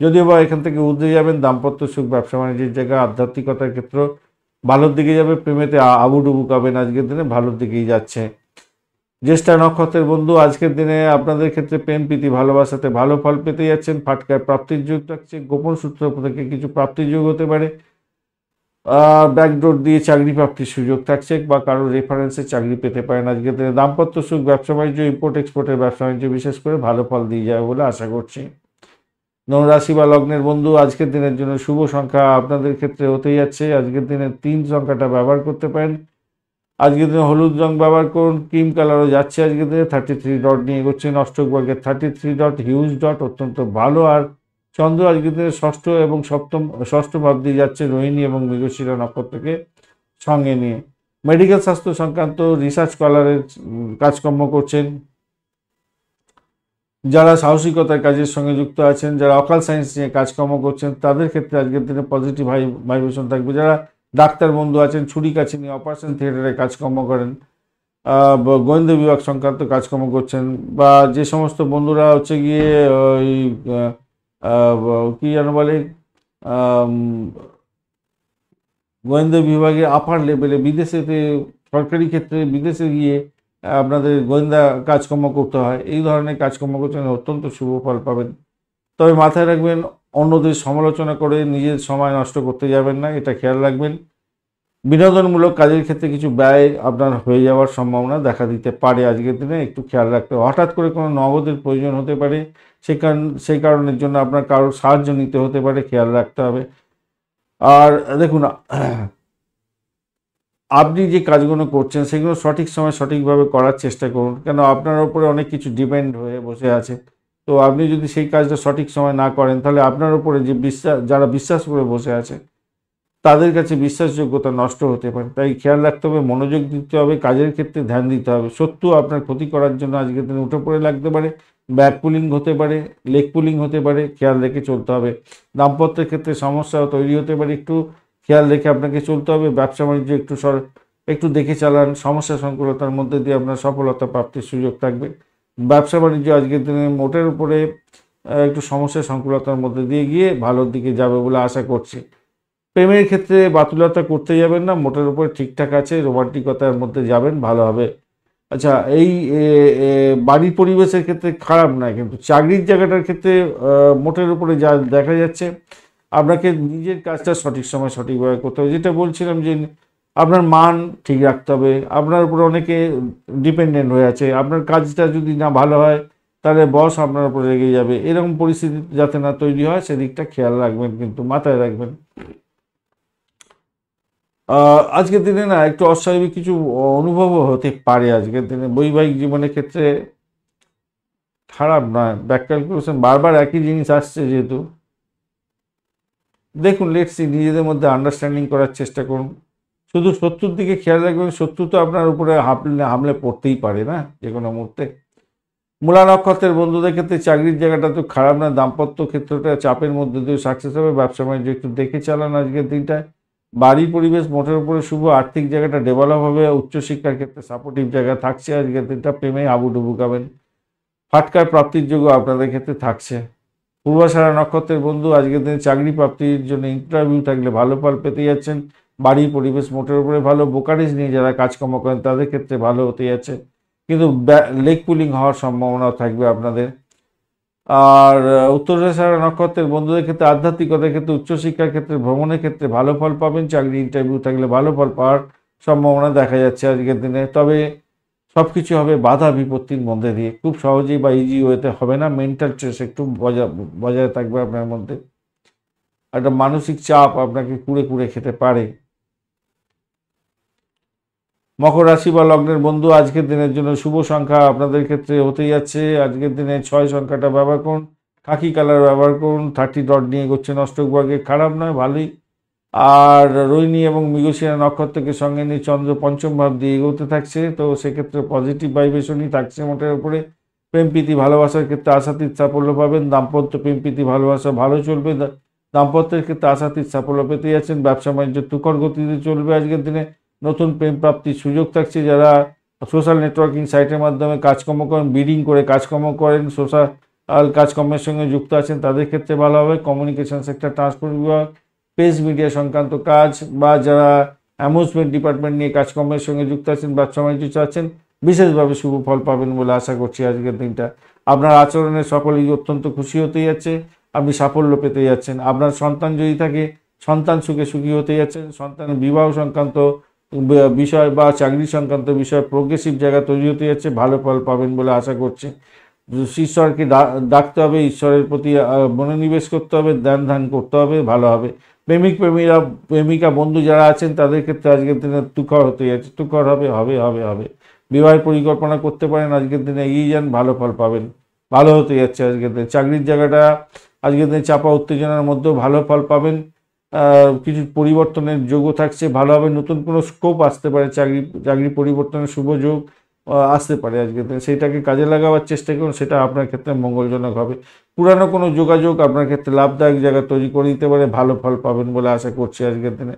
যদিও বা এখান থেকে উঠে যাবেন। দাম্পত্য সুখ, ব্যবসা বাণিজ্যের জায়গা, আধ্যাত্মিকতার ক্ষেত্র ভালোর দিকে যাবে। প্রেমেতে আবুডুবু কাবেন, আজকের দিনে ভালোর দিকেই যাচ্ছে। জ্যেষ্ঠা নক্ষত্রের বন্ধু আজকের দিনে আপনাদের ক্ষেত্রে প্রেম প্রীতি ভালোবাসাতে ভালো ফল পেতে যাচ্ছেন। ফাটকায় প্রাপ্তির যোগ থাকছে, গোপন সূত্র থেকে কিছু প্রাপ্তির যোগ হতে পারে। ব্যাকডোর দিয়ে চাকরি প্রাপ্তির সুযোগ থাকছে, বা কারোর রেফারেন্সে চাকরি পেতে পারেন আজকের দিনে। দাম্পত্য সুখ, ব্যবসা বাণিজ্য, ইম্পোর্ট এক্সপোর্টের ব্যবসা বাণিজ্য বিশেষ করে ভালো ফল দিয়ে যাবে বলে আশা করছি। ধনুরাশি বা লগ্নের বন্ধু আজকের দিনের জন্য শুভ সংখ্যা আপনাদের ক্ষেত্রে হতে যাচ্ছে, আজকের দিনে 3 সংখ্যাটা ব্যবহার করতে পারেন। আজকের দিনে হলুদ রং ব্যবহার করুন, ক্রিম কালারও যাচ্ছে আজকের দিনে। 33 ডট নিয়ে এগোচ্ছেন অষ্টক বর্গের 33 ডট, হিউজ ডট, অত্যন্ত ভালো। আর চন্দ্র আজকের দিনে ষষ্ঠ এবং ষষ্ঠ ভাব দিয়ে যাচ্ছে রোহিণী এবং মৃগশিরা নক্ষত্রকে সঙ্গে নিয়ে। মেডিকেল স্বাস্থ্য সংক্রান্ত রিসার্চ স্কলারের কাজকর্ম করছেন, যারা সাহসিকতার কাজের সঙ্গে যুক্ত আছেন, যারা অকাল সায়েন্স নিয়ে কাজকর্ম করছেন, তাদের ক্ষেত্রে আজকের দিনে পজিটিভ ভাইব্রেশন থাকবে। যারা ডাক্তার বন্ধু আছেন, ছুরি কাছে নিয়ে অপারেশন থিয়েটারে কাজকর্ম করেন, গোয়েন্দা বিভাগ সংক্রান্ত কাজকর্ম করছেন, বা যে সমস্ত বন্ধুরা হচ্ছে গিয়ে ওই কি যেন বলে গোয়েন্দা বিভাগে আপার লেভেলে বিদেশেতে, সরকারি ক্ষেত্রে বিদেশে গিয়ে আপনাদের গোয়েন্দা কাজকর্ম করতে হয়, এই ধরনের কাজকর্ম করছেন, অত্যন্ত শুভ ফল পাবেন। তবে মাথায় রাখবেন, অন্যদের সমালোচনা করে নিজের সময় নষ্ট করতে যাবেন না, এটা খেয়াল রাখবেন। বিনোদনমূলক কাজের ক্ষেত্রে কিছু ব্যয় আপনার হয়ে যাওয়ার সম্ভাবনা দেখা দিতে পারে আজকের দিনে, একটু খেয়াল রাখতে হবে। হঠাৎ করে কোনো নগদের প্রয়োজন হতে পারে, সেই কারণের জন্য আপনার কারোর সাহায্য নিতে হতে পারে, খেয়াল রাখতে হবে। আর দেখুন, আপনি যে কাজগুলো করছেন সেগুলো সঠিক সময় সঠিকভাবে করার চেষ্টা করুন, কেন আপনার উপরে অনেক কিছু ডিপেন্ড হয়ে বসে আছে। তো আপনি যদি সেই কাজটা সঠিক সময় না করেন, তাহলে আপনার উপরে যে যারা বিশ্বাস করে বসে আছে তাদের কাছে বিশ্বাসযোগ্যতা নষ্ট হতে পারে। তাই খেয়াল রাখতে হবে, মনোযোগ দিতে হবে, কাজের ক্ষেত্রে ধ্যান দিতে হবে। শত্রু আপনার ক্ষতি করার জন্য আজকের দিনে উঠে পড়ে লাগতে পারে, ব্যাক পুলিং হতে পারে, লেগ পুলিং হতে পারে, খেয়াল রেখে চলতে হবে। দাম্পত্যের ক্ষেত্রে সমস্যাও তৈরি হতে পারে, একটু খেয়াল রেখে আপনাকে চলতে হবে। ব্যবসা বাণিজ্য একটু দেখে চালান, সমস্যা সংকুলতার মধ্যে দিয়ে আপনার সফলতা প্রাপ্তির সুযোগ থাকবে। ব্যবসা বাণিজ্য আজকের দিনে মোটের উপরে একটু সমস্যা সংকুলতার মধ্যে দিয়ে গিয়ে ভালোর দিকে যাবে বলে আশা করছি। প্রেমের ক্ষেত্রে বাতুলতা করতে যাবেন না, মোটের উপরে ঠিকঠাক আছে, রোমান্টিকতার মধ্যে যাবেন, ভালো হবে। আচ্ছা, এই বাড়ির পরিবেশের ক্ষেত্রে খারাপ নয়, কিন্তু চাকরির জায়গাটার ক্ষেত্রে মোটের উপরে যা দেখা যাচ্ছে, আপনাকে নিজের কাজটা সঠিক সময় সঠিকভাবে করতে হবে। যেটা বলছিলাম যে আপনার মান ঠিক রাখতে হবে, আপনার উপরে অনেকে ডিপেন্ডেন্ট হয়ে আছে, আপনার কাজটা যদি না ভালো হয় তাহলে বস আপনার উপরে রেগে যাবে, এরকম পরিস্থিতি যাতে না তৈরি হয় সেদিকটা খেয়াল রাখবেন, কিন্তু মাথায় রাখবেন। আজকের দিনে না একটু অস্বাভাবিক কিছু অনুভবও হতে পারে আজকের দিনে বৈবাহিক জীবনের ক্ষেত্রে, খারাপ নয়। ব্যাক ক্যালকুলেশন বারবার একই জিনিস আসছে যেহেতু, দেখুন লেটসি, নিজেদের মধ্যে আন্ডারস্ট্যান্ডিং করার চেষ্টা করুন। শুধু শত্রুর দিকে খেয়াল রাখবেন, শত্রু তো আপনার উপরে হামলে পড়তেই পারে না যে কোনো মুহূর্তে। মূলা নক্ষত্রের বন্ধুদের ক্ষেত্রে চাকরির জায়গাটা তো খারাপ না, দাম্পত্য ক্ষেত্রটা চাপের মধ্যে দিয়ে সাকসেস হবে। ব্যবসা বাণিজ্য একটু দেখে চালান আজকের দিনটায়। বাড়ির পরিবেশ মোটের উপরে শুভ, আর্থিক জায়গাটা ডেভেলপ হবে, উচ্চশিক্ষার ক্ষেত্রে সাপোর্টিভ জায়গা থাকছে আজকের দিনটা। প্রেমে হাবুডুবু খাবেন, ফাটকার প্রাপ্তির যোগ্য আপনাদের ক্ষেত্রে থাকছে। পূর্বাষাঢ়া নক্ষত্রের বন্ধু আজকের দিনে চাকরি প্রাপ্তির জন্য ইন্টারভিউ থাকলে ভালো ফল পেতে যাচ্ছেন। বাড়ির পরিবেশ মোটের উপরে ভালো, বোকারেজ নিয়ে যারা কাজকর্ম করেন তাদের ক্ষেত্রে ভালো হতে যাচ্ছে, কিন্তু লেগ পুলিং হওয়ার সম্ভাবনাও থাকবে আপনাদের। আর উত্তরাষাঢ়া নক্ষত্রের বন্ধুদের ক্ষেত্রে আধ্যাত্মিকতার ক্ষেত্রে, উচ্চশিক্ষার ক্ষেত্রে, ভ্রমণের ক্ষেত্রে ভালো ফল পাবেন। চাকরি ইন্টারভিউ থাকলে ভালো ফল পাওয়ার সম্ভাবনা দেখা যাচ্ছে আজকের দিনে। তবে সব কিছু হবে বাধা বিপত্তির মধ্যে দিয়ে, খুব সহজেই বা ইজি ওয়েতে হবে না। মেন্টাল স্ট্রেস একটু বজায় থাকবে আপনার মধ্যে, একটা মানসিক চাপ আপনাকে কুড়ে কুড়ে খেতে পারে। মকর রাশি বা লগ্নের বন্ধু আজকের দিনের জন্য শুভ সংখ্যা আপনাদের ক্ষেত্রে হতে যাচ্ছে আজকের দিনে 6 সংখ্যাটা ব্যবহার করুন, খাকি কালার ব্যবহার করুন। 30 ডট নিয়ে এগোচ্ছেন অষ্টক বর্গে, খারাপ নয়, ভালোই। আর রোহিণী এবং মৃগশিরা নক্ষত্রকে সঙ্গে নিয়ে চন্দ্র পঞ্চম ভাব দিয়ে এগোতে থাকছে, তো সেক্ষেত্রে পজিটিভ ভাইব্রেশনই থাকছে মোটের উপরে। প্রেম প্রীতি ভালোবাসার ক্ষেত্রে আশাতীত সাফল্য পাবেন। দাম্পত্য প্রেম প্রীতি ভালোবাসা ভালো চলবে, দাম্পত্যের ক্ষেত্রে আশাতীত সাফল্য পেতে যাচ্ছেন। ব্যবসা বাণিজ্য তুখর গতিতে চলবে আজকের দিনে, নতুন প্রেম প্রাপ্তির সুযোগ থাকছে। যারা সোশ্যাল নেটওয়ার্কিং সাইটের মাধ্যমে কাজকর্ম করেন, বিডিং করে কাজকর্ম করেন, সোশ্যাল কাজকর্মের সঙ্গে যুক্ত আছেন, তাদের ক্ষেত্রে ভালো হবে। কমিউনিকেশন সেক্টর, ট্রান্সপোর্ট বিভাগ, প্রেস মিডিয়া সংক্রান্ত কাজ, বা যারা অ্যামিউজমেন্ট ডিপার্টমেন্ট নিয়ে কাজকর্মের সঙ্গে যুক্ত আছেন, ব্যবসা বাণিজ্য চাচ্ছেন, বিশেষভাবে শুভ ফল পাবেন বলে আশা করছি আজকের দিনটা। আপনার আচরণে সকলেই অত্যন্ত খুশি হতে যাচ্ছে, আপনি সাফল্য পেতে যাচ্ছেন। আপনার সন্তান যদি থাকে, সন্তান সুখে সুখী হতে যাচ্ছেন। সন্তানের বিবাহ সংক্রান্ত বিষয় বা চাকরি সংক্রান্ত বিষয় প্রোগ্রেসিভ জায়গা তৈরি হতে যাচ্ছে, ভালো ফল পাবেন বলে আশা করছি। ঈশ্বরকে ডাকতে হবে, ঈশ্বরের প্রতি মনোনিবেশ করতে হবে, ধ্যান করতে হবে, ভালো হবে। প্রেমিকা বন্ধু যারা আছেন তাদের ক্ষেত্রে আজকের দিনে তুখর হতে যাচ্ছে, তুখর হবে হবে হবে হবে। বিবাহের পরিকল্পনা করতে পারেন, আজকের দিনে এগিয়ে যান, ভালো ফল পাবেন, ভালো হতে যাচ্ছে আজকের দিনে। চাকরির জায়গাটা আজকের দিনে চাপা উত্তেজনার মধ্যেও ভালো ফল পাবেন, কিছু পরিবর্তনের যোগও থাকছে, ভালোভাবে নতুন কোনো স্কোপ আসতে পারে, চাকরি পরিবর্তনের শুভ যোগ আসতে পারে আজকের দিনে, সেইটাকে কাজে লাগাবার চেষ্টা করুন, সেটা আপনার ক্ষেত্রে মঙ্গলজনক হবে। পুরানো কোনো যোগাযোগ আপনার ক্ষেত্রে লাভদায়ক জায়গা তৈরি করে দিতে পারে, ভালো ফল পাবেন বলে আশা করছি আজকের দিনে।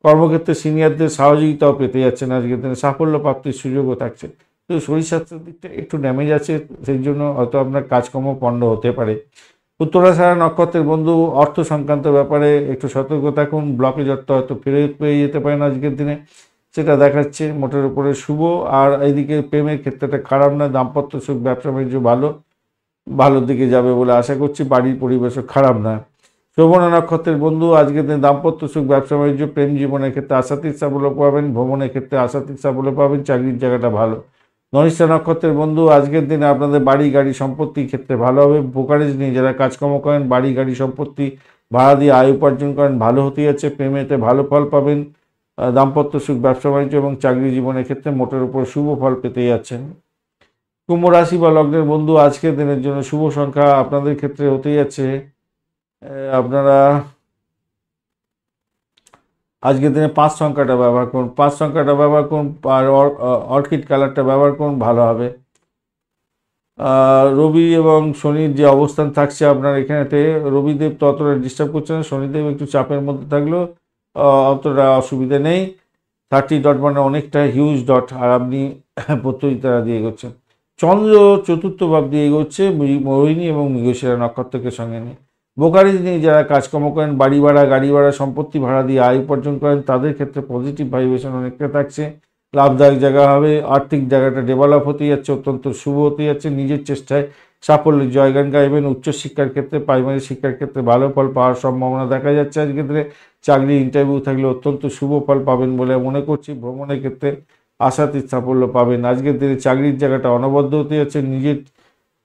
কর্মক্ষেত্রে সিনিয়রদের সহযোগিতাও পেতে যাচ্ছেন আজকের দিনে, সাফল্য প্রাপ্তির সুযোগও থাকছে। তো শরীর স্বাস্থ্যের দিকটা একটু ড্যামেজ আছে, সেই জন্য হয়তো আপনার কাজকর্ম পণ্ড হতে পারে। উত্তরাষাঢ়া নক্ষত্রের বন্ধু, অর্থ সংক্রান্ত ব্যাপারে একটু সতর্ক থাকুন, ব্লকেজ অর্থ হয়তো ফেরত পেয়ে যেতে পারেন আজকের দিনে, সেটা দেখাচ্ছে মোটের উপরে শুভ। আর এইদিকে প্রেমের ক্ষেত্রটা খারাপ না, দাম্পত্য সুখ, ব্যবসা বাণিজ্য ভালোর দিকে যাবে বলে আশা করছি, বাড়ির পরিবেশও খারাপ না। শ্রবণা নক্ষত্রের বন্ধু, আজকের দিনে দাম্পত্য সুখ, ব্যবসা বাণিজ্য, প্রেম জীবনের ক্ষেত্রে আশাতীত সাফল্য পাবেন, ভ্রমণের ক্ষেত্রে আশাতীত সাফল্য পাবেন, চাকরির জায়গাটা ভালো। ধনিষ্ঠা নক্ষত্রের বন্ধু, আজকের দিনে আপনাদের বাড়ি গাড়ি সম্পত্তির ক্ষেত্রে ভালো হবে। ব্রোকারেজ নিয়ে যারা কাজকর্ম করেন, বাড়ি গাড়ি সম্পত্তি ভাড়া দিয়ে আয় উপার্জন করেন, ভালো হতে যাচ্ছে। প্রেমেতে ভালো ফল পাবেন, দাম্পত্য সুখ, ব্যবসা বাণিজ্য এবং চাকরি জীবনের ক্ষেত্রে মোটের উপর শুভ ফল পেতে যাচ্ছেন। কুম্ভ রাশি বা লগ্নের বন্ধু, আজকের দিনের জন্য শুভ সংখ্যা আপনাদের ক্ষেত্রে হতে যাচ্ছে, আপনারা আজকের দিনে 5 সংখ্যাটা ব্যবহার করুন, 5 সংখ্যাটা ব্যবহার করুন, আর অর্কিড কালারটা ব্যবহার করুন, ভালো হবে। রবি এবং শনির যে অবস্থান থাকছে আপনার এখানেতে, রবিদেব তো অতটা ডিস্টার্ব করছে না, শনিদেব একটু চাপের মধ্যে থাকলেও অতটা অসুবিধা নেই। 30 ডট মানে অনেকটা হিউজ ডট, আর আপনি প্রত্যয়িতা দিয়ে এগোচ্ছেন। চন্দ্র চতুর্থ ভাব দিয়ে এগোচ্ছে মোহিনী এবং মৃগশিরা নক্ষত্রকে সঙ্গে নিয়ে। ব্রোকারেজ নিয়ে যারা কাজকর্ম করেন, বাড়ি ভাড়া, গাড়ি ভাড়া, সম্পত্তি ভাড়া দিয়ে আয় উপার্জন করেন, তাদের ক্ষেত্রে পজিটিভ ভাইব্রেশন অনেকটা থাকছে, লাভদায়ক জায়গা হবে। আর্থিক জায়গাটা ডেভেলপ হতে যাচ্ছে, অত্যন্ত শুভ হতে যাচ্ছে। নিজের চেষ্টায় সাফল্যের জয়গান গাইবেন। উচ্চশিক্ষার ক্ষেত্রে, প্রাইমারি শিক্ষার ক্ষেত্রে ভালো ফল পাওয়ার সম্ভাবনা দেখা যাচ্ছে আজকের ক্ষেত্রে। চাকরি ইন্টারভিউ থাকলে অত্যন্ত শুভ ফল পাবেন বলে মনে করছি। ভ্রমণের ক্ষেত্রে আশাতীত সাফল্য পাবেন। আজকের দিনে চাকরির জায়গাটা অনবদ্য হতে যাচ্ছে,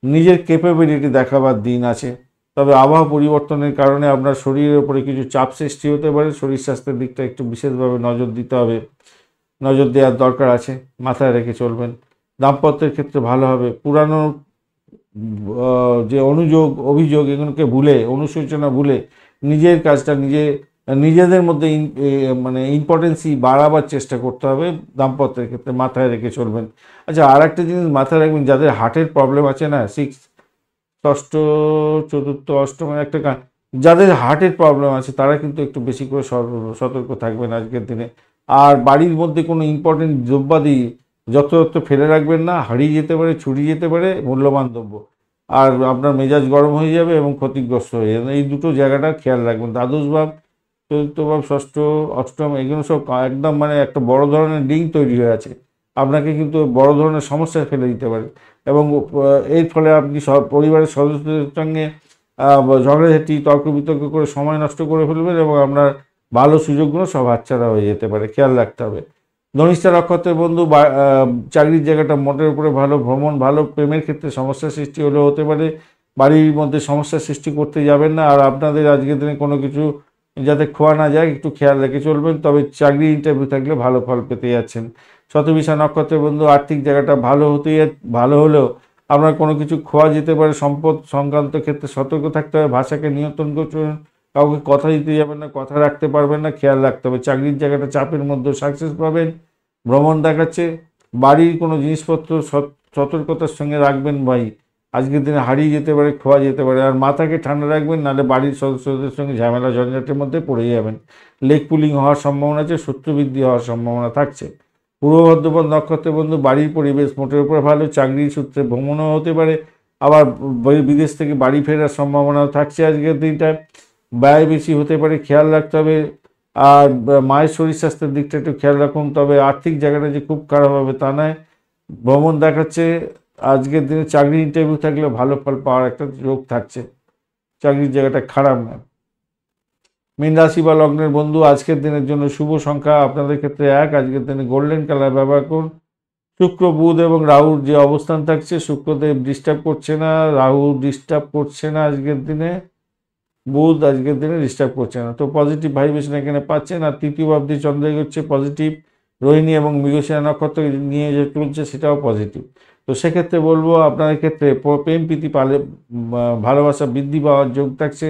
নিজের ক্যাপাবিলিটি দেখাবার দিন আছে। তবে আবহাওয়া পরিবর্তনের কারণে আপনার শরীরের উপরে কিছু চাপ সৃষ্টি হতে পারে, শরীর স্বাস্থ্যের দিকটা একটু বিশেষভাবে নজর দিতে হবে, নজর দেওয়ার দরকার আছে, মাথায় রেখে চলবেন। দাম্পত্যের ক্ষেত্রে ভালো হবে। পুরানো যে অভিযোগ এগুলোকে ভুলে, অনুশোচনা ভুলে নিজের কাজটা নিজেদের মধ্যে মানে ইম্পর্টেন্সই বাড়াবার চেষ্টা করতে হবে দাম্পত্যের ক্ষেত্রে, মাথায় রেখে চলবেন। আচ্ছা, আর একটা জিনিস মাথায় রাখবেন, যাদের হার্টের প্রবলেম আছে না, ষষ্ঠ, চতুর্থ, অষ্টম একটা যাদের হার্টের প্রবলেম আছে তারা কিন্তু একটু বেশি করে সতর্ক থাকবেন আজকের দিনে। আর বাড়ির মধ্যে কোনো ইম্পর্টেন্ট দ্রব্যাদি যত্রতত্র ফেলে রাখবেন না, হারিয়ে যেতে পারে, ছুটিয়ে যেতে পারে মূল্যবান দ্রব্য, আর আপনার মেজাজ গরম হয়ে যাবে এবং ক্ষতিগ্রস্ত হয়ে যাবে। এই দুটো জায়গাটা খেয়াল রাখবেন। দ্বাদশ ভাব, চতুর্থ ভাব, ষষ্ঠ, অষ্টম, এগুলো সব একদম মানে একটা বড় ধরনের লিঙ্ক তৈরি হয়ে আছে, আপনাকে কিন্তু বড় ধরনের সমস্যায় ফেলে দিতে পারে। এবং এর ফলে আপনি সব পরিবারের সদস্যদের সঙ্গে ঝগড়াঝাটি, তর্ক বিতর্ক করে সময় নষ্ট করে ফেলবেন এবং আপনার ভালো সুযোগগুলো সব হাতছাড়া হয়ে যেতে পারে, খেয়াল রাখতে হবে। ধনিষ্ঠা নক্ষত্রের বন্ধু, চাকরির জায়গাটা মোটের উপরে ভালো, ভ্রমণ ভালো। প্রেমের ক্ষেত্রে সমস্যার সৃষ্টি হলেও হতে পারে, বাড়ির মধ্যে সমস্যার সৃষ্টি করতে যাবেন না। আর আপনাদের আজকের দিনে কোনো কিছু যাতে খোয়া না যায় একটু খেয়াল রেখে চলবেন। তবে চাকরি ইন্টারভিউ থাকলে ভালো ফল পেতে যাচ্ছেন। শতবিশা নক্ষত্রের বন্ধু, আর্থিক জায়গাটা ভালো হলেও আপনার কোনো কিছু খোয়া যেতে পারে। সম্পদ সংক্রান্ত ক্ষেত্রে সতর্ক থাকতে হবে, ভাষাকে নিয়ন্ত্রণ করুন, কাউকে কথা দিতে যাবেন না, কথা রাখতে পারবেন না, খেয়াল রাখতে হবে। চাকরির জায়গাটা চাপের মধ্যে সাকসেস পাবেন। ভ্রমণ দেখাচ্ছে। বাড়ির কোনো জিনিসপত্র সতর্কতার সঙ্গে রাখবেন ভাই, আজকের দিনে হারিয়ে যেতে পারে, খোয়া যেতে পারে। আর মাথাকে ঠান্ডা রাখবেন, নাহলে বাড়ির সদস্যদের সঙ্গে ঝামেলা ঝঞ্ঝাটের মধ্যে পড়ে যাবেন। লেগ পুলিং হওয়ার সম্ভাবনা আছে, শত্রু বৃদ্ধি হওয়ার সম্ভাবনা থাকছে। পূর্ব বর্ধমান নক্ষত্রের বন্ধু, বাড়ির পরিবেশ মোটের উপর ভালো, চাকরি সূত্রে ভ্রমণও হতে পারে, আবার বিদেশ থেকে বাড়ি ফেরার সম্ভাবনাও থাকছে আজকের দিনটায়। ব্যয় বেশি হতে পারে, খেয়াল রাখতে হবে। আর মায়ের শরীর স্বাস্থ্যের দিকটা একটু খেয়াল রাখুন। তবে আর্থিক জায়গাটা যে খুব খারাপ হবে তা নয়। ভ্রমণ দেখাচ্ছে। আজকের দিনে চাকরি ইন্টারভিউ থাকলে ভালো ফল পাওয়ার একটা যোগ থাকছে, চাকরির জায়গাটা খারাপ নয়। মীন রাশি বা লগ্নের বন্ধু, আজকের দিনের জন্য শুভ সংখ্যা আপনাদের ক্ষেত্রে 1। আজকের দিনে গোল্ডেন কালার ব্যবহার করুন। শুক্র, বুধ এবং রাহুর যে অবস্থান থাকছে, শুক্রদেব ডিস্টার্ব করছে না, রাহু ডিস্টার্ব করছে না আজকের দিনে। বুধ আজকের দিনে ডিস্টার্ব করছে না, তো পজিটিভ ভাইব্রেশন এখানে পাচ্ছেন। আর তৃতীয় ভাবটি চন্দ্র হচ্ছে পজিটিভ, রোহিণী এবং মৃগশিরা নক্ষত্র নিয়ে যে চলছে সেটাও পজিটিভ। তো সেক্ষেত্রে বলবো আপনাদের ক্ষেত্রে প্রেম প্রীতি পালে ভালোবাসা বৃদ্ধি পাওয়ার যোগ থাকছে,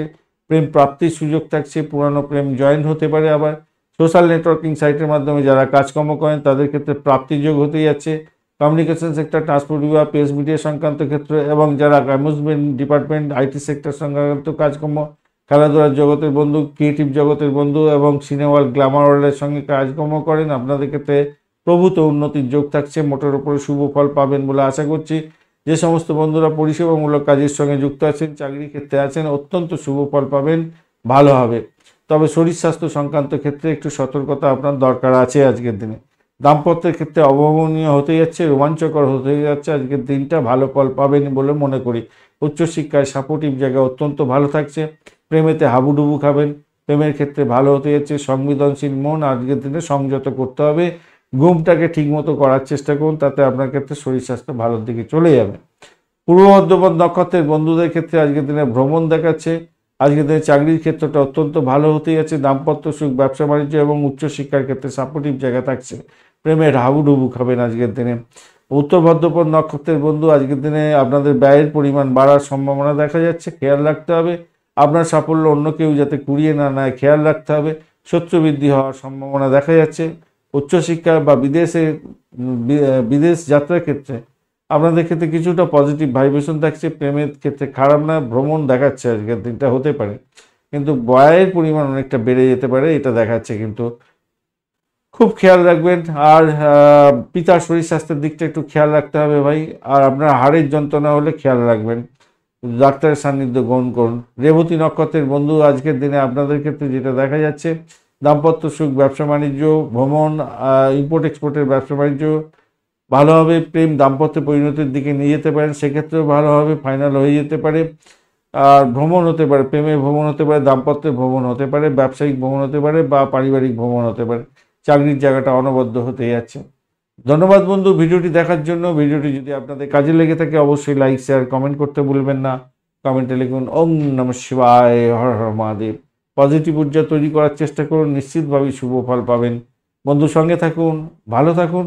প্রেম প্রাপ্তির সুযোগ থাকছে, পুরানো প্রেম জয়েন হতে পারে। আবার সোশ্যাল নেটওয়ার্কিং সাইটের মাধ্যমে যারা কাজকর্ম করেন তাদের ক্ষেত্রে প্রাপ্তির যোগ হতে যাচ্ছে। কমিউনিকেশন সেক্টর, ট্রান্সপোর্ট বিভাগ, প্রেস মিডিয়া সংক্রান্ত ক্ষেত্রে এবং যারা অ্যামিউজমেন্ট ডিপার্টমেন্ট, আইটি সেক্টর সংক্রান্ত কাজকর্ম, খেলাধুলার জগতের বন্ধু, ক্রিয়েটিভ জগতের বন্ধু এবং সিনেমা গ্ল্যামার ওয়ার্ল্ডের সঙ্গে কাজকর্ম করেন, আপনাদের ক্ষেত্রে প্রভূত উন্নতির যোগ থাকছে, মোটের উপরে শুভ ফল পাবেন বলে আশা করছি। যে সমস্ত বন্ধুরা পরিষেবামূলক কাজের সঙ্গে যুক্ত আছেন, চাকরির ক্ষেত্রে আছেন, অত্যন্ত শুভ ফল পাবেন, ভালো হবে। তবে শরীর স্বাস্থ্য সংক্রান্ত ক্ষেত্রে একটু সতর্কতা আপনার দরকার আছে আজকের দিনে। দাম্পত্যের ক্ষেত্রে অভাবনীয় হতে যাচ্ছে, রোমাঞ্চকর হতে যাচ্ছে, আজকের দিনটা ভালো ফল পাবেন বলে মনে করি। উচ্চশিক্ষায় সাপোর্টিভ জায়গা অত্যন্ত ভালো থাকছে, প্রেমেতে হাবুডুবু খাবেন, প্রেমের ক্ষেত্রে ভালো হতে যাচ্ছে। সংবেদনশীল মন আজকের দিনে সংযত করতে হবে, ঘুমটাকে ঠিকমতো করার চেষ্টা করুন, তাতে আপনার ক্ষেত্রে শরীর স্বাস্থ্য ভালোর দিকে চলে যাবে। পূর্ব বর্ধমান নক্ষত্রের বন্ধুদের ক্ষেত্রে আজকের দিনে ভ্রমণ দেখাচ্ছে, আজকের দিনে চাকরির ক্ষেত্রটা অত্যন্ত ভালো হতে যাচ্ছে, দাম্পত্য সুখ, ব্যবসা বাণিজ্য এবং উচ্চশিক্ষার ক্ষেত্রে সাপোর্টিভ জায়গা থাকছে, প্রেমের হাবুডুবু খাবেন আজকের দিনে। উত্তর ভাদ্রপদ নক্ষত্রের বন্ধু আজকের দিনে আপনাদের ব্যয়ের পরিমাণ বাড়ার সম্ভাবনা দেখা যাচ্ছে, খেয়াল রাখতে হবে। আপনার সাফল্য অন্য কেউ যাতে কুড়িয়ে না নেয় খেয়াল রাখতে হবে। শত্রু বৃদ্ধি হওয়ার সম্ভাবনা দেখা যাচ্ছে। উচ্চশিক্ষা বা বিদেশ যাত্রার ক্ষেত্রে আপনাদের ক্ষেত্রে কিছুটা পজিটিভ ভাইব্রেশন থাকছে, প্রেমের ক্ষেত্রে খারাপ না, ভ্রমণ দেখাচ্ছে আজকের দিনটা হতে পারে, কিন্তু ব্যয়ের পরিমাণ অনেকটা বেড়ে যেতে পারে এটা দেখাচ্ছে, কিন্তু খুব খেয়াল রাখবেন। আর পিতার শরীর স্বাস্থ্যের দিকটা একটু খেয়াল রাখতে হবে ভাই। আর আপনার হাড়ের যন্ত্রণা হলে খেয়াল রাখবেন, ডাক্তারের সান্নিধ্য গ্রহণ করুন। রেবতী নক্ষত্রের বন্ধু আজকের দিনে আপনাদের ক্ষেত্রে যেটা দেখা যাচ্ছে, দাম্পত্য সুখ, ব্যবসা বাণিজ্য, ভ্রমণ, ইম্পোর্ট এক্সপোর্টের ব্যবসা বাণিজ্য ভালো হবে। প্রেম দাম্পত্য পরিণতির দিকে নিয়ে যেতে পারেন, সেক্ষেত্রেও ভালো হবে, ফাইনাল হয়ে যেতে পারে। আর ভ্রমণ হতে পারে, প্রেমের ভ্রমণ হতে পারে, দাম্পত্যের ভ্রমণ হতে পারে, ব্যবসায়িক ভ্রমণ হতে পারে বা পারিবারিক ভ্রমণ হতে পারে। চাকরির জায়গাটা অনবদ্য হতে যাচ্ছে। ধন্যবাদ বন্ধু ভিডিওটি দেখার জন্য। ভিডিওটি যদি আপনাদের কাজে লেগে থাকে অবশ্যই লাইক, শেয়ার, কমেন্ট করতে ভুলবেন না। কমেন্টে লিখুন ওম নমঃ শিবায়, হর হর মহাদেব। পজিটিভ ঊর্জা তৈরি করার চেষ্টা করুন, নিশ্চিতভাবেই শুভ ফল পাবেন। বন্ধুর সঙ্গে থাকুন, ভালো থাকুন,